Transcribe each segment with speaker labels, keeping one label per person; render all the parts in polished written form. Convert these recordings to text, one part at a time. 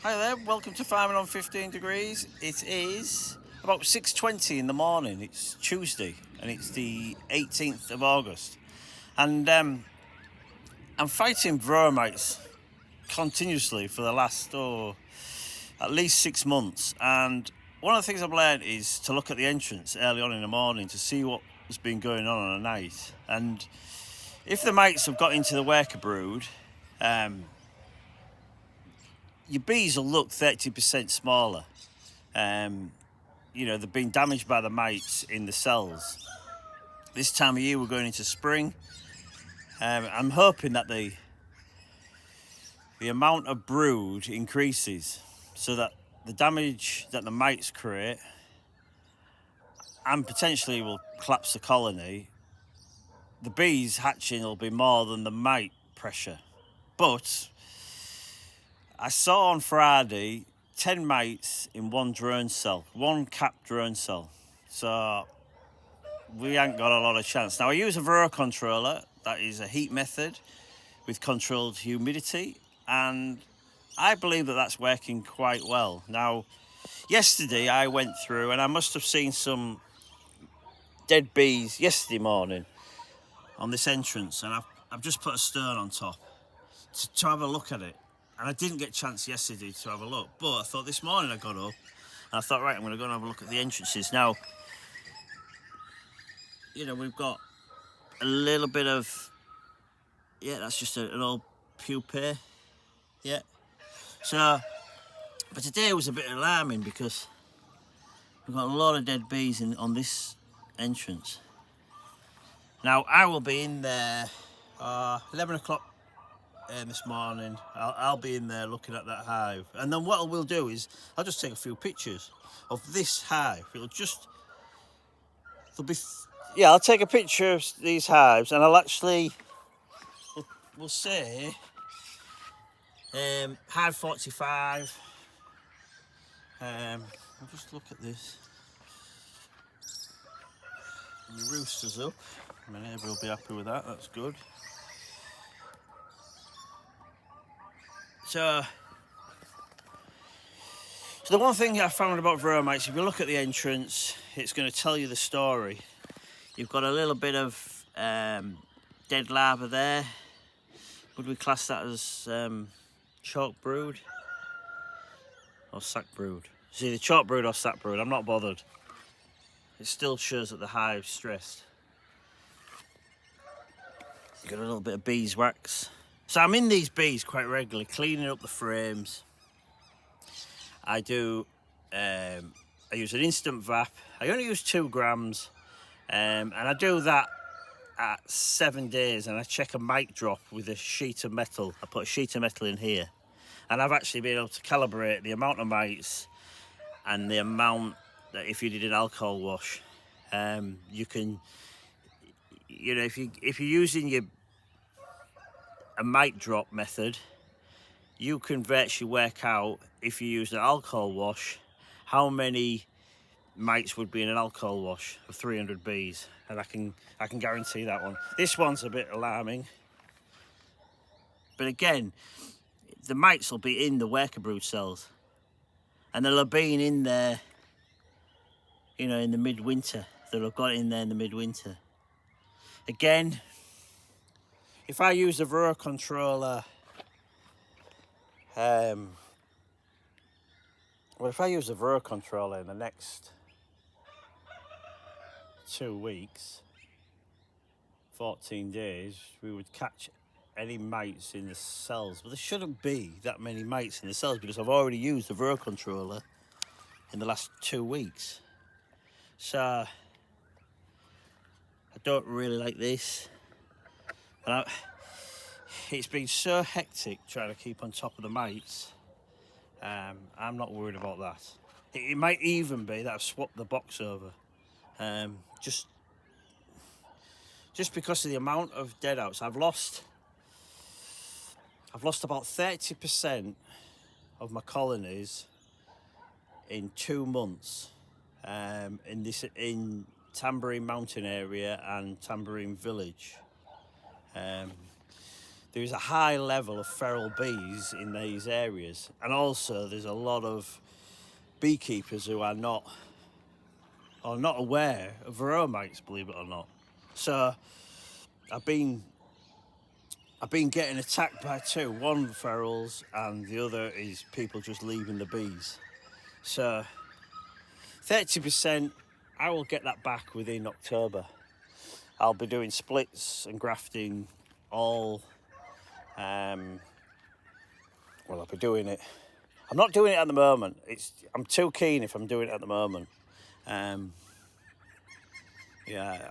Speaker 1: Hi there, welcome to Farming on 15 Degrees. It is about 6:20 in the morning. It's Tuesday and it's the 18th of August. And I'm fighting Varroa mites continuously for the last, at least 6 months. And one of the things I've learned is to look at the entrance early on in the morning to see what has been going on a night. And if the mites have got into the worker brood, your bees will look 30% smaller. They've been damaged by the mites in the cells. This time of year, we're going into spring. I'm hoping that the amount of brood increases so that the damage that the mites create and potentially will collapse the colony, the bees hatching will be more than the mite pressure. But I saw on Friday 10 mites in one drone cell, one capped drone cell. So we ain't got a lot of chance. Now I use a Varroa controller, that is a heat method with controlled humidity, and I believe that that's working quite well. Now, yesterday I went through and I must have seen some dead bees yesterday morning on this entrance, and I've just put a stone on top to have a look at it. And I didn't get a chance yesterday to have a look, but I thought this morning I got up and I thought, right, I'm going to go and have a look at the entrances. Now, we've got a little bit of, that's just an old pupae, yeah. So, but today was a bit alarming because we've got a lot of dead bees on this entrance. Now, I will be in there 11 o'clock this morning. I'll be in there looking at that hive. And then what we'll do is I'll just take a few pictures of this hive. I'll take a picture of these hives and we'll say hive 45. I'll just look at this. And the rooster's up. My neighbour will be happy with that, that's good. So the one thing I found about Varroa mites, if you look at the entrance, it's going to tell you the story. You've got a little bit of dead larva there. Would we class that as chalk brood or sac brood? It's either chalk brood or sac brood, I'm not bothered. It still shows that the hive's stressed. You've got a little bit of beeswax. So I'm in these bees quite regularly, cleaning up the frames. I use an instant VAP. I only use 2 grams, and I do that at 7 days, and I check a mite drop with a sheet of metal. I put a sheet of metal in here, and I've actually been able to calibrate the amount of mites and the amount that if you did an alcohol wash, you can, if you're using a mite drop method, you can virtually work out, if you use an alcohol wash, how many mites would be in an alcohol wash of 300 bees, and I can guarantee that one. This one's a bit alarming, but again, the mites will be in the worker brood cells, and they'll have been in there, in the midwinter. They'll have got in there in the midwinter. Again, if I use a Varroa controller, if I use a Varroa controller in the next 2 weeks, 14 days, we would catch any mites in the cells. But there shouldn't be that many mites in the cells because I've already used the Varroa controller in the last 2 weeks. So I don't really like this. And it's been so hectic trying to keep on top of the mites. I'm not worried about that. It might even be that I've swapped the box over. Just because of the amount of dead outs. I've lost about 30% of my colonies in 2 months, in Tambourine Mountain area and Tambourine Village. there's a high level of feral bees in these areas, and also there's a lot of beekeepers who are not aware of Varroa mites, believe it or not. So I've been getting attacked by two, one ferals and the other is people just leaving the bees. So 30% I will get that back within October. I'll be doing splits and grafting all, well, I'll be doing it. I'm not doing it at the moment. I'm too keen if I'm doing it at the moment. Yeah,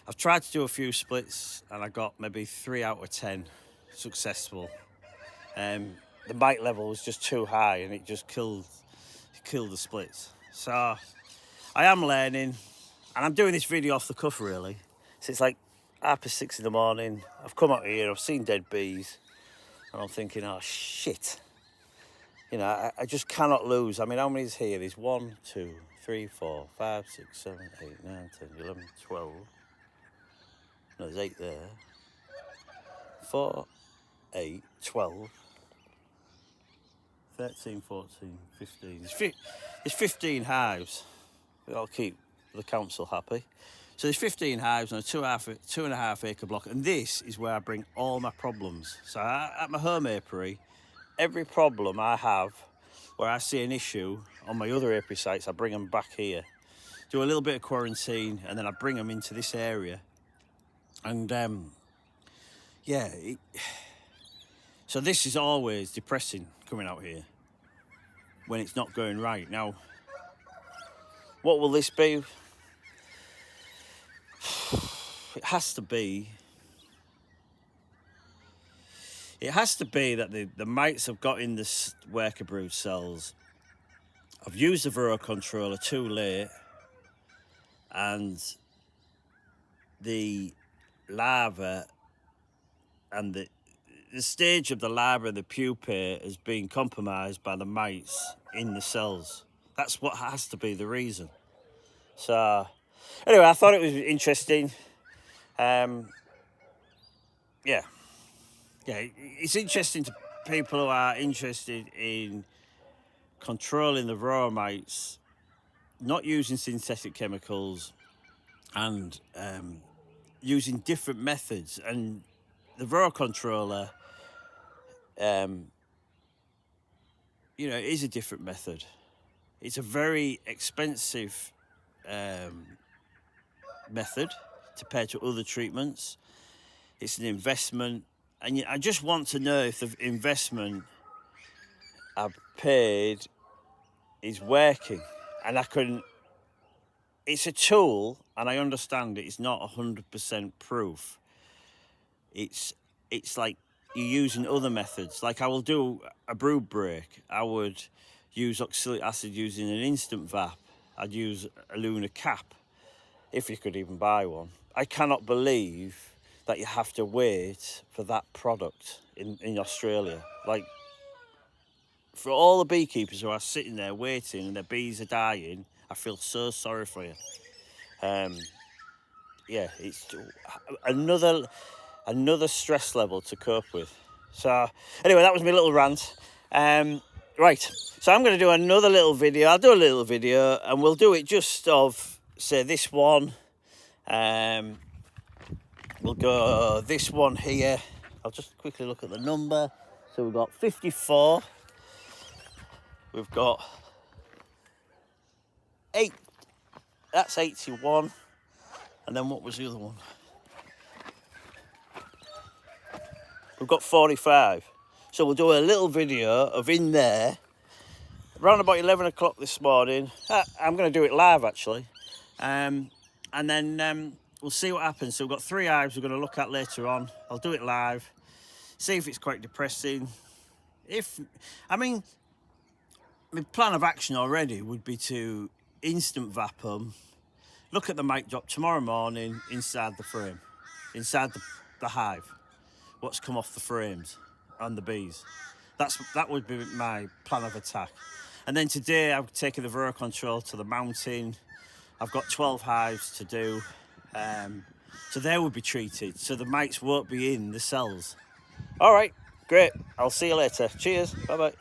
Speaker 1: I've tried to do a few splits and I got maybe 3 out of 10 successful. The mite level was just too high and it just killed the splits. So I am learning, and I'm doing this video off the cuff really. So it's like 6:30 in the morning. I've come out here, I've seen dead bees, and I'm thinking, oh shit. You know, I just cannot lose. I mean, how many is here? There's 1, 2, 3, 4, 5, 6, 7, 8, 9, 10, 11, 12. No, there's 8 there. 4, 8, 12. 13, 14, 15. There's 15 hives. I'll keep the council happy. So there's 15 hives on a 2.5 acre block, and this is where I bring all my problems. So at my home apiary, every problem I have where I see an issue on my other apiary sites, I bring them back here. Do a little bit of quarantine, and then I bring them into this area. And yeah, so this is always depressing coming out here when it's not going right. Now, what will this be? It has to be that the mites have got in the worker brood cells. I've used the Varroa controller too late, and the larva and the stage of the larva and the pupae has been compromised by the mites in the cells. That's what has to be the reason. So anyway, I thought it was interesting. Yeah, it's interesting to people who are interested in controlling the Varroa mites, not using synthetic chemicals, and using different methods. And the Varroa controller, you know, is a different method. It's a very expensive method compared to other treatments. It's an investment, and I just want to know if the investment I've paid is working. And it's a tool, and I understand it's not 100% proof. It's like you're using other methods. Like I will do a brood break. I would use oxalic acid using an instant VAP. I'd use a lunar cap, if you could even buy one. I cannot believe that you have to wait for that product in Australia. Like, for all the beekeepers who are sitting there waiting and their bees are dying, I feel so sorry for you. Yeah, it's another stress level to cope with. So anyway, that was my little rant. Right, so I'm going to do another little video. I'll do a little video, and we'll do it just of, say, this one. We'll go this one here. I'll just quickly look at the number. So we've got 54. We've got 8. That's 81. And then what was the other one? We've got 45. So we'll do a little video of in there. Around about 11 o'clock this morning. I'm going to do it live, actually. And then we'll see what happens. So we've got 3 hives we're going to look at later on. I'll do it live. See if it's quite depressing. My plan of action already would be to instant VAP them, look at the mite drop tomorrow morning inside the frame, inside the hive, what's come off the frames and the bees. That would be my plan of attack. And then today I've taken the Varroa control to the mountain. I've got 12 hives to do. So they will be treated, so the mites won't be in the cells. All right, great. I'll see you later. Cheers. Bye bye.